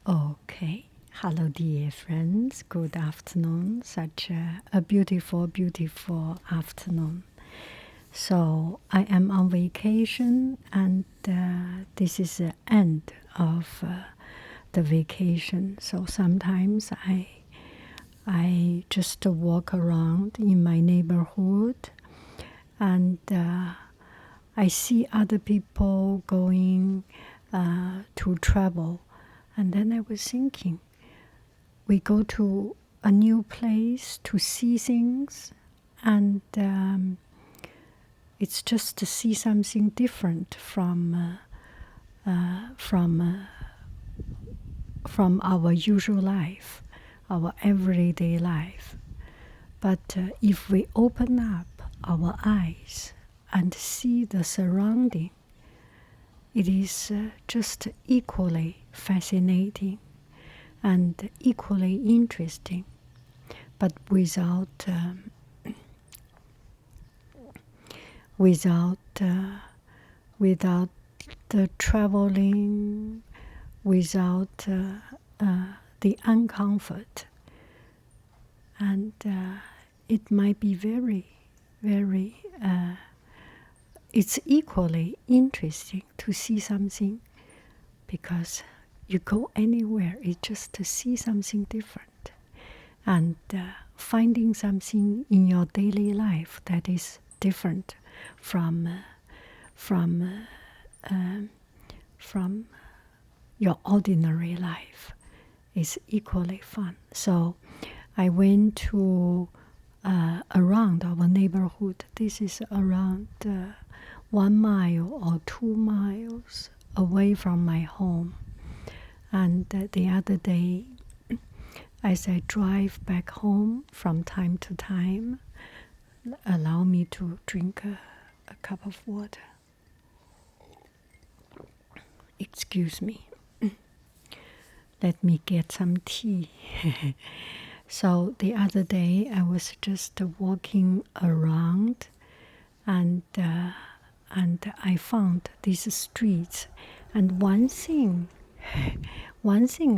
Okay. Hello, dear friends. Good afternoon. Such a beautiful, beautiful afternoon. So, I am on vacation, and this is the end of the vacation. So, sometimes I just walk around in my neighborhood and I see other people going to travel. And then I was thinking, we go to a new place to see things, and it's just to see something different from our usual life, our everyday life. But if we open up our eyes and see the surrounding, it is just equally fascinating and equally interesting, but without without the traveling, without the uncomfort, and it might be very. It's equally interesting to see something, because you go anywhere, it's just to see something different, and finding something in your daily life that is different from from from your ordinary life is equally fun. So I went to around our neighborhood. This is around 1 mile or 2 miles away from my home. And the other day, as I drive back home from time to time, allow me to drink a cup of water. Excuse me. Let me get some tea. So the other day I was just walking around, and I found these streets. And one thing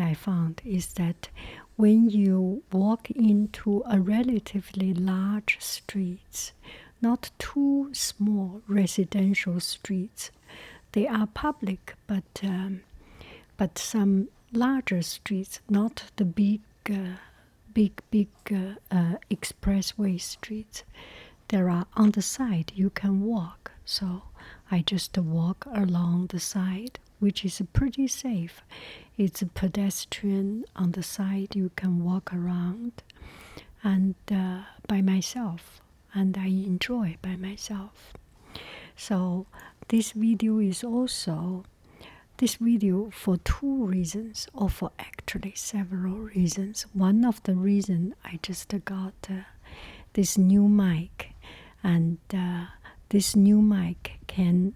I found is that when you walk into a relatively large streets, not too small residential streets, they are public, but some larger streets, not the big expressway streets. There are on the side you can walk. So I just walk along the side, which is pretty safe. It's a pedestrian on the side. You can walk around, and by myself, and I enjoy by myself. So this video is also this video for two reasons, or for actually several reasons. One of the reasons, I just got this new mic, and this new mic can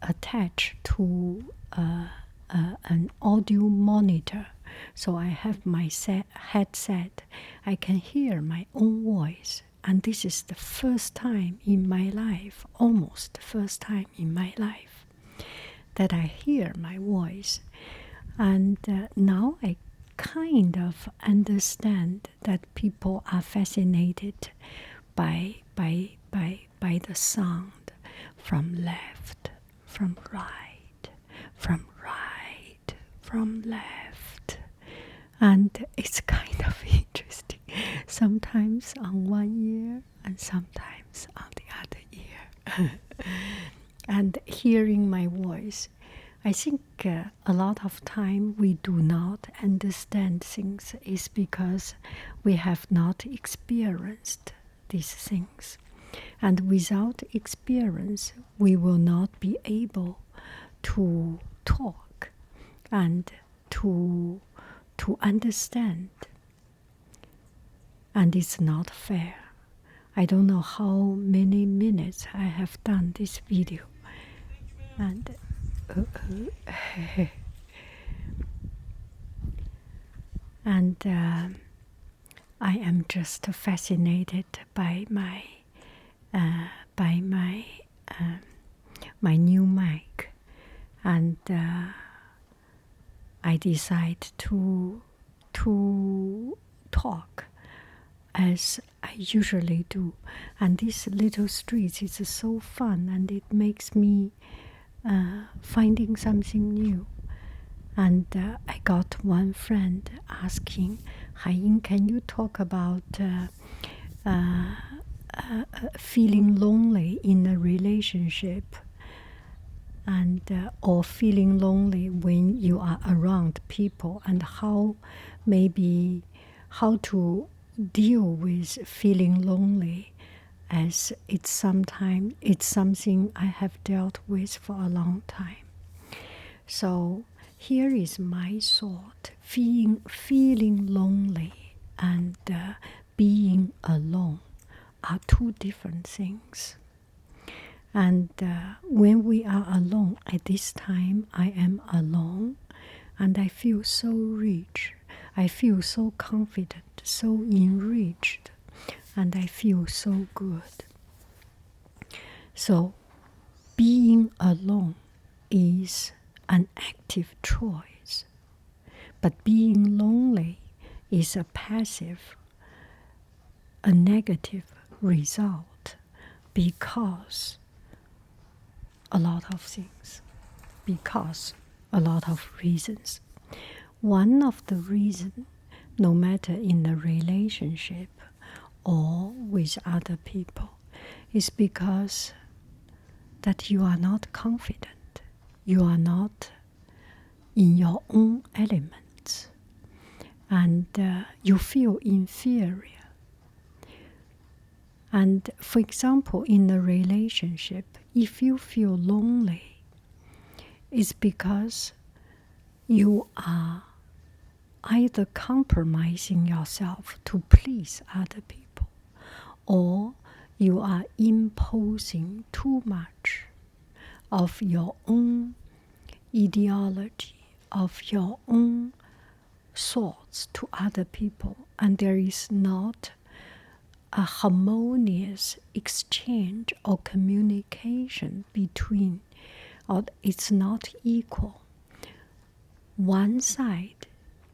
attach to an audio monitor. So I have my headset. I can hear my own voice. And this is the first time in my life, almost the first time in my life, that I hear my voice. And now I kind of understand that people are fascinated by the sound from left, from right, from right, from left. And it's kind of interesting. Sometimes on one ear and sometimes on the other ear. And hearing my voice, I think a lot of time we do not understand things is because we have not experienced these things. And without experience, we will not be able to talk and to understand. And it's not fair. I don't know how many minutes I have done this video. And and I am just fascinated by my my new mic, and I decide to talk as I usually do. And this little street is so fun, and it makes me finding something new. And I got one friend asking, Haiyin, can you talk about feeling lonely in a relationship, and or feeling lonely when you are around people, and how to deal with feeling lonely, as it's something I have dealt with for a long time. So here is my thought: feeling lonely and being alone are two different things. And when we are alone, at this time I am alone, and I feel so rich. I feel so confident, so enriched, and I feel so good. So being alone is an active choice, but being lonely is a passive, a negative result, because a lot of things, because a lot of reasons. One of the reasons, no matter in a relationship or with other people, is because that you are not confident. You are not in your own elements, and you feel inferior. And for example, in a relationship, if you feel lonely, it's because you are either compromising yourself to please other people, or you are imposing too much of your own ideology, of your own thoughts to other people, and there is not a harmonious exchange or communication between, or it's not equal. One side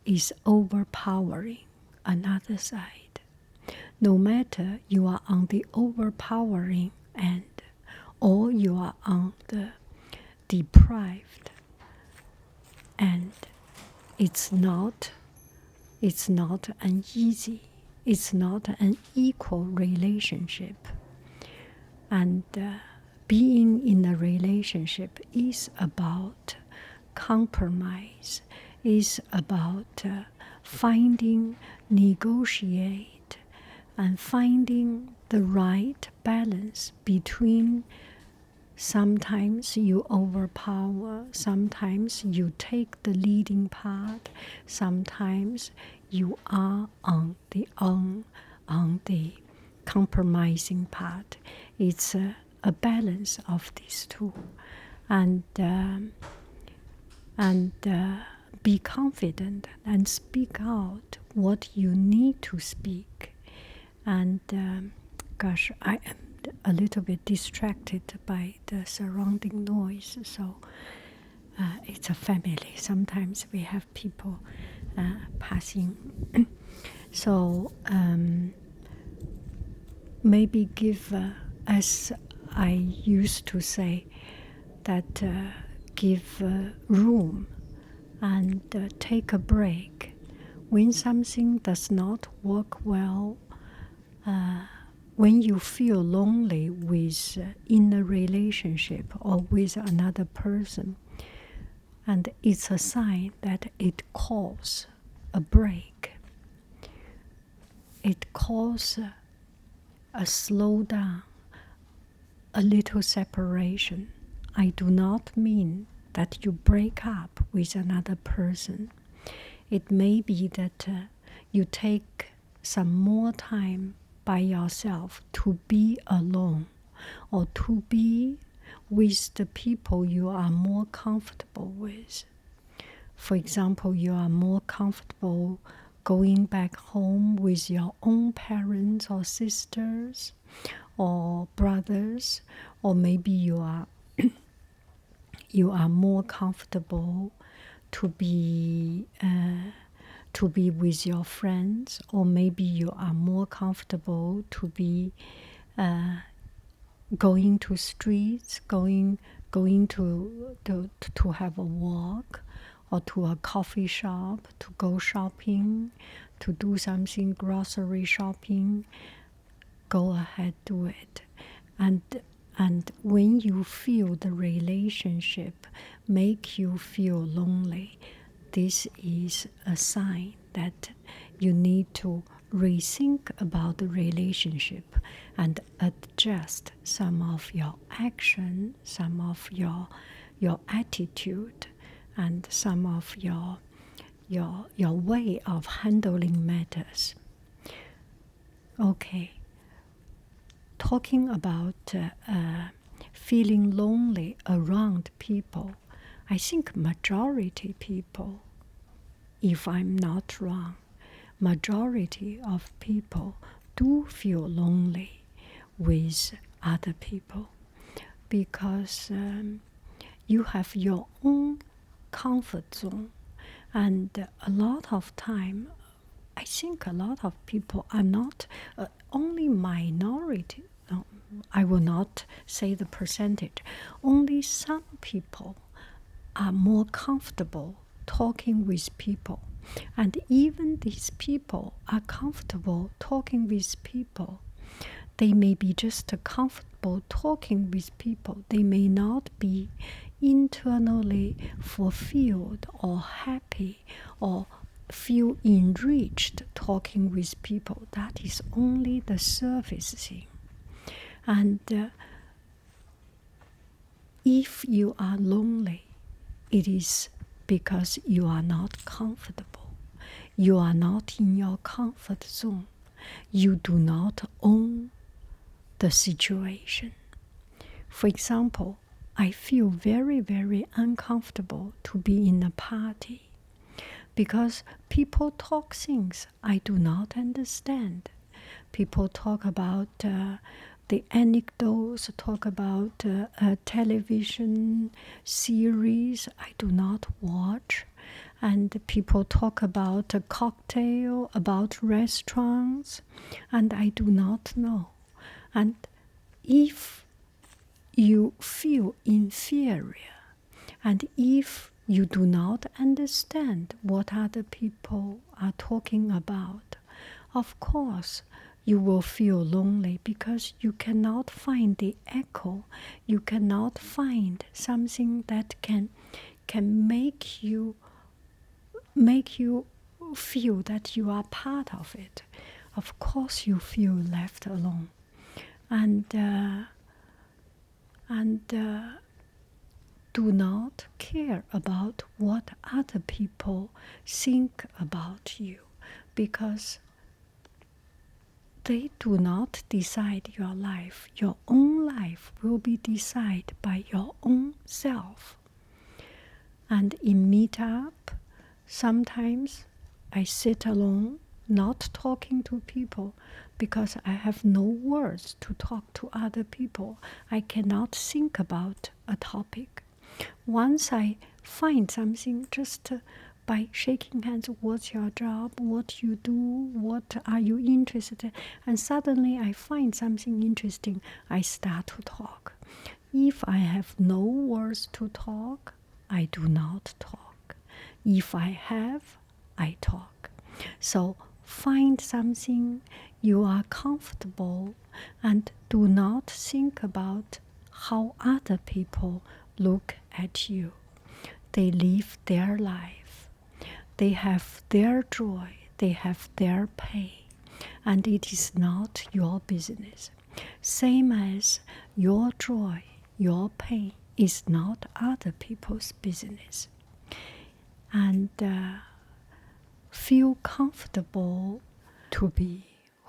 is overpowering another side. No matter you are on the overpowering end or you are on the deprived end, it's not an easy, it's not an equal relationship. And being in a relationship is about compromise, is about finding, negotiate, and finding the right balance between sometimes you overpower, sometimes you take the leading part, sometimes you are on the compromising part. It's a balance of these two. And be confident and speak out what you need to speak. And gosh, I am a little bit distracted by the surrounding noise, so it's a family. Sometimes we have people passing. So maybe give, as I used to say, that give room and take a break when something does not work well. When you feel lonely with in a relationship or with another person, and it's a sign that it calls a break. It calls a slowdown, a little separation. I do not mean that you break up with another person. It may be that you take some more time by yourself to be alone, or to be with the people you are more comfortable with. For example, you are more comfortable going back home with your own parents or sisters or brothers, or maybe you are more comfortable to be with your friends, or maybe you are more comfortable to be going to streets, going to have a walk, or to a coffee shop, to go shopping, to do something grocery shopping. Go ahead, do it. And when you feel the relationship make you feel lonely, this is a sign that you need to rethink about the relationship and adjust some of your action, some of your attitude, and some of your way of handling matters. Okay, talking about feeling lonely around people, I think majority people, if I'm not wrong, majority of people do feel lonely with other people, because you have your own comfort zone, and a lot of time, I think a lot of people are not, only minority, I will not say the percentage, only some people are more comfortable talking with people. And even these people are comfortable talking with people. They may be just comfortable talking with people. They may not be internally fulfilled or happy or feel enriched talking with people. That is only the surface thing. And if you are lonely, it is because you are not comfortable. You are not in your comfort zone. You do not own the situation. For example, I feel very, very uncomfortable to be in a party because people talk things I do not understand. People talk about the anecdotes, talk about a television series I do not watch, and people talk about a cocktail, about restaurants, and I do not know. And if you feel inferior, and if you do not understand what other people are talking about, of course you will feel lonely because you cannot find the echo. You cannot find something that can make you feel that you are part of it. Of course you feel left alone. And do not care about what other people think about you, because they do not decide your life. Your own life will be decided by your own self. And in meetup, sometimes I sit alone, not talking to people, because I have no words to talk to other people. I cannot think about a topic. Once I find something, just by shaking hands, what's your job, what you do, what are you interested in, and suddenly I find something interesting, I start to talk. If I have no words to talk, I do not talk. If I have, I talk. So find something you are comfortable, and do not think about how other people look at you. They live their life. They have their joy. They have their pain. And it is not your business. Same as your joy, your pain is not other people's business. And feel comfortable to be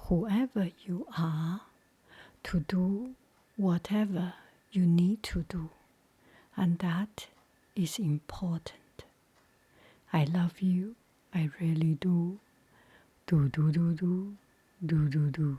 whoever you are, to do whatever you need to do. And that is important. I love you. I really do. Do, do, do, do. Do, do, do.